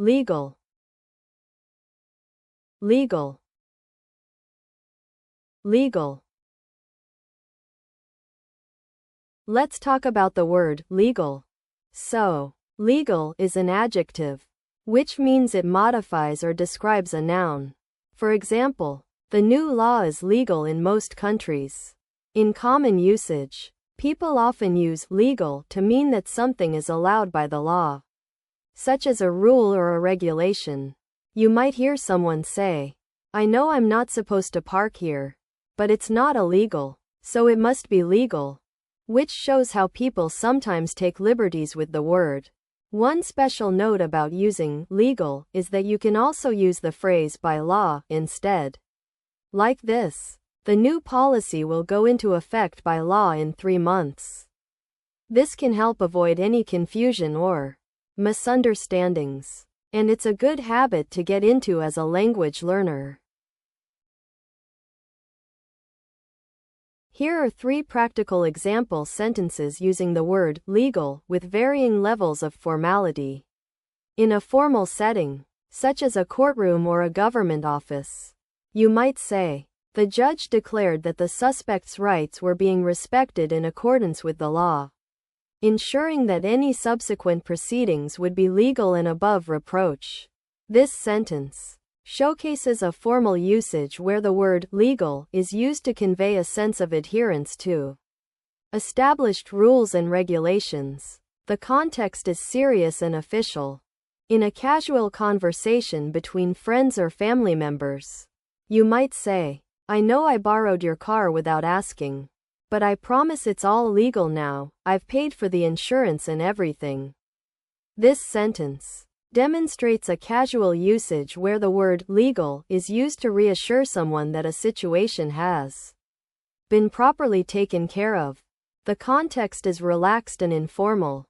legal, legal, legal. Let's talk about the word legal. So, legal is an adjective, which means it modifies or describes a noun. For example, the new law is legal in most countries. In common usage, people often use legal to mean that something is allowed by the law, such as a rule or a regulation. You might hear someone say, "I know I'm not supposed to park here, but it's not illegal, so it must be legal," which shows how people sometimes take liberties with the word. One special note about using legal is that you can also use the phrase by law instead. Like this: the new policy will go into effect by law in 3 months. This can help avoid any confusion or misunderstandings, and it's a good habit to get into as a language learner. Here are 3 practical example sentences using the word legal with varying levels of formality. In a formal setting, such as a courtroom or a government office, you might say, "The judge declared that the suspect's rights were being respected in accordance with the law, ensuring that any subsequent proceedings would be legal and above reproach." This sentence showcases a formal usage where the word legal is used to convey a sense of adherence to established rules and regulations. The context is serious and official. In a casual conversation between friends or family members, you might say, "I know I borrowed your car without asking, but I promise it's all legal now. I've paid for the insurance and everything." This sentence demonstrates a casual usage where the word legal is used to reassure someone that a situation has been properly taken care of. The context is relaxed and informal.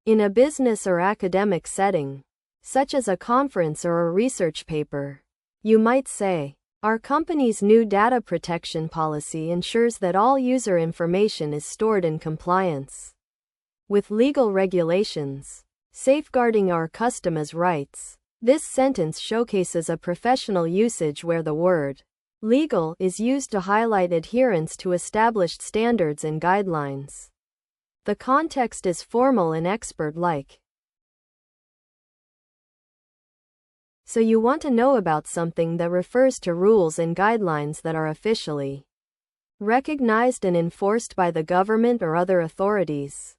In a business or academic setting, such as a conference or a research paper, you might say, "Our company's new data protection policy ensures that all user information is stored in compliance with legal regulations, safeguarding our customers' rights." This sentence showcases a professional usage where the word legal is used to highlight adherence to established standards and guidelines. The context is formal and expert-like. So you want to know about something that refers to rules and guidelines that are officially recognized and enforced by the government or other authorities.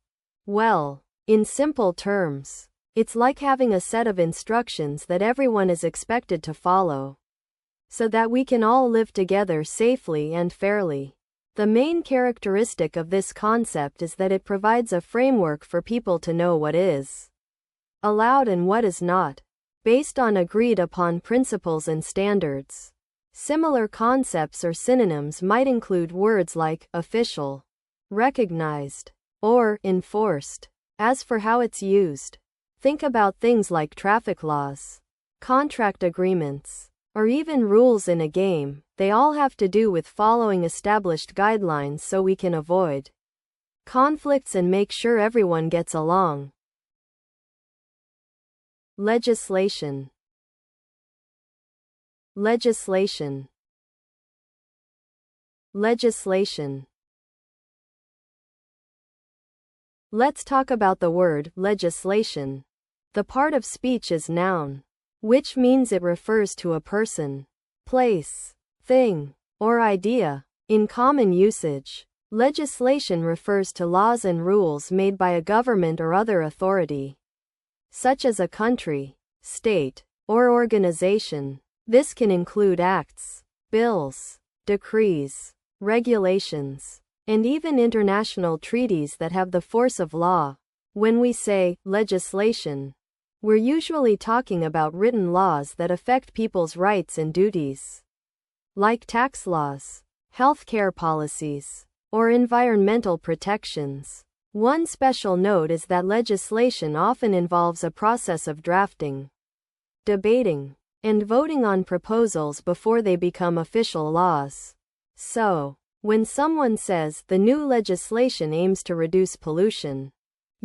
Well, in simple terms, it's like having a set of instructions that everyone is expected to follow, so that we can all live together safely and fairly. The main characteristic of this concept is that it provides a framework for people to know what is allowed and what is not, based on agreed upon principles and standards. Similar concepts or synonyms might include words like official, recognized, or enforced. As for how it's used, think about things like traffic laws, contract agreements, or even rules in a game. They all have to do with following established guidelines so we can avoid conflicts and make sure everyone gets along. Legislation, legislation, legislation. Let's talk about the word legislation. The part of speech is noun, which means it refers to a person, place, thing, or idea. In common usage, legislation refers to laws and rules made by a government or other authority, such as a country, state, or organization. This can include acts, bills, decrees, regulations, and even international treaties that have the force of law. When we say legislation, we're usually talking about written laws that affect people's rights and duties, like tax laws, healthcare policies, or environmental protections. One special note is that legislation often involves a process of drafting, debating, and voting on proposals before they become official laws. So, when someone says the new legislation aims to reduce pollution,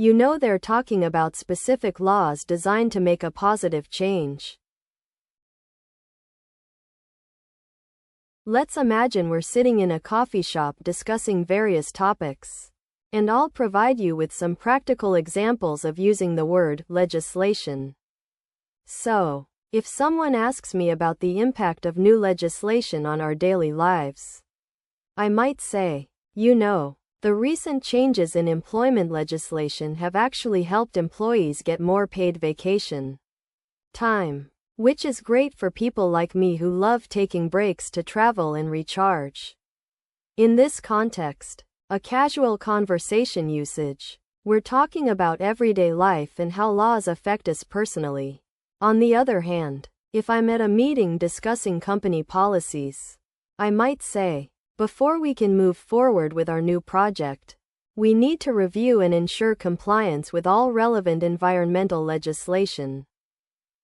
You know they're talking about specific laws designed to make a positive change. Let's imagine we're sitting in a coffee shop discussing various topics. And I'll provide you with some practical examples of using the word legislation. So, if someone asks me about the impact of new legislation on our daily lives, I might say, you know, the recent changes in employment legislation have actually helped employees get more paid vacation time, which is great for people like me who love taking breaks to travel and recharge. In this context, a casual conversation usage, we're talking about everyday life and how laws affect us personally. On the other hand, if I'm at a meeting discussing company policies, I might say, before we can move forward with our new project, we need to review and ensure compliance with all relevant environmental legislation.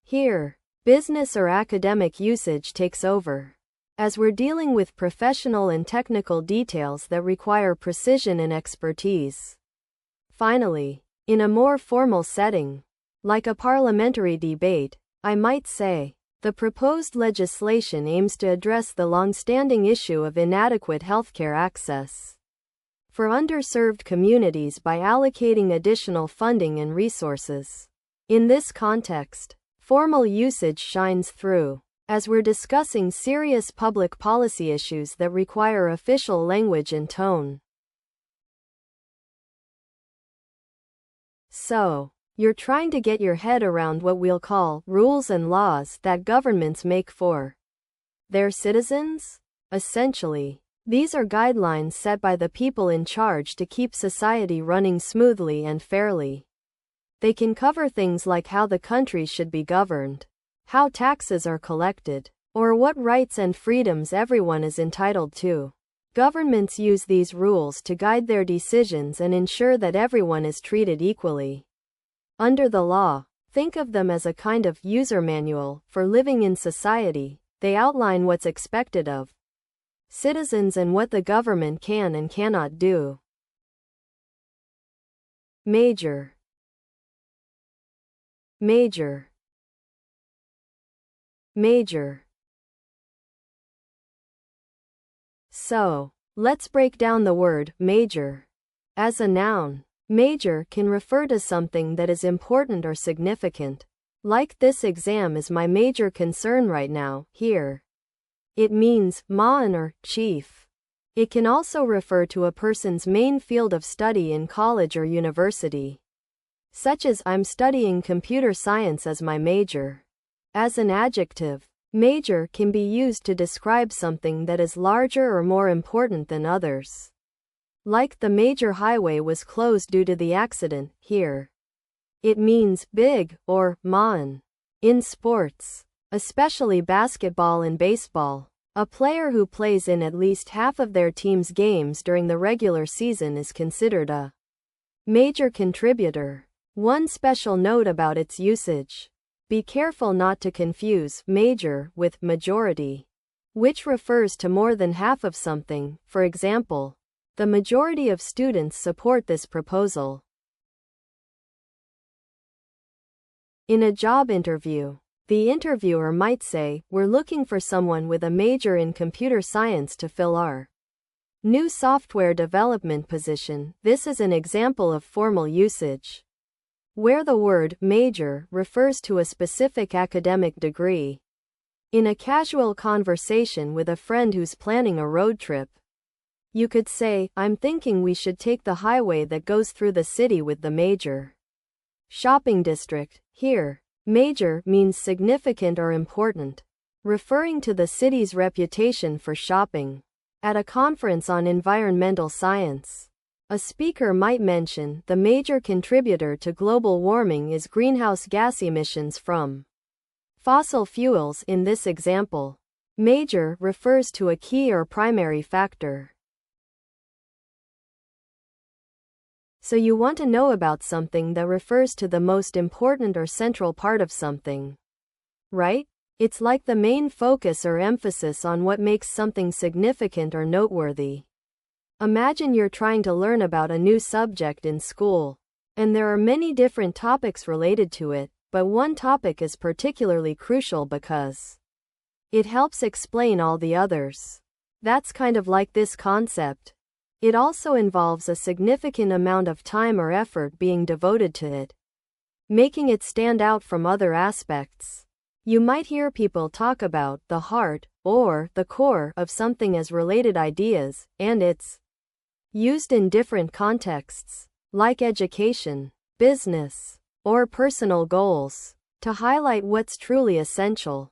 Here, business or academic usage takes over, as we're dealing with professional and technical details that require precision and expertise. Finally, in a more formal setting, like a parliamentary debate, I might say, the proposed legislation aims to address the long-standing issue of inadequate healthcare access for underserved communities by allocating additional funding and resources. In this context, formal usage shines through, as we're discussing serious public policy issues that require official language and tone. So, you're trying to get your head around what we'll call rules and laws that governments make for their citizens? Essentially, these are guidelines set by the people in charge to keep society running smoothly and fairly. They can cover things like how the country should be governed, how taxes are collected, or what rights and freedoms everyone is entitled to. Governments use these rules to guide their decisions and ensure that everyone is treated equally. Under the law, think of them as a kind of user manual for living in society. They outline what's expected of citizens and what the government can and cannot do. Major. Major. Major. So, let's break down the word major. As a noun, major can refer to something that is important or significant. Like this exam is my major concern right now. Here, it means ma'an or chief. It can also refer to a person's main field of study in college or university, such as I'm studying computer science as my major. As an adjective, major can be used to describe something that is larger or more important than others. Like the major highway was closed due to the accident. Here, it means big or ma'an. In sports, especially basketball and baseball, a player who plays in at least half of their team's games during the regular season is considered a major contributor. One special note about its usage: be careful not to confuse major with majority, which refers to more than half of something. For example, the majority of students support this proposal. In a job interview, the interviewer might say, "We're looking for someone with a major in computer science to fill our new software development position." This is an example of formal usage, where the word major refers to a specific academic degree. In a casual conversation with a friend who's planning a road trip, you could say, "I'm thinking we should take the highway that goes through the city with the major shopping district." Here, major means significant or important, referring to the city's reputation for shopping. At a conference on environmental science, a speaker might mention the major contributor to global warming is greenhouse gas emissions from fossil fuels. In this example, major refers to a key or primary factor. So you want to know about something that refers to the most important or central part of something, right? It's like the main focus or emphasis on what makes something significant or noteworthy. Imagine you're trying to learn about a new subject in school. And there are many different topics related to it, but one topic is particularly crucial because it helps explain all the others. That's kind of like this concept. It also involves a significant amount of time or effort being devoted to it, making it stand out from other aspects. You might hear people talk about the heart or the core of something as related ideas, and it's used in different contexts, like education, business, or personal goals, to highlight what's truly essential.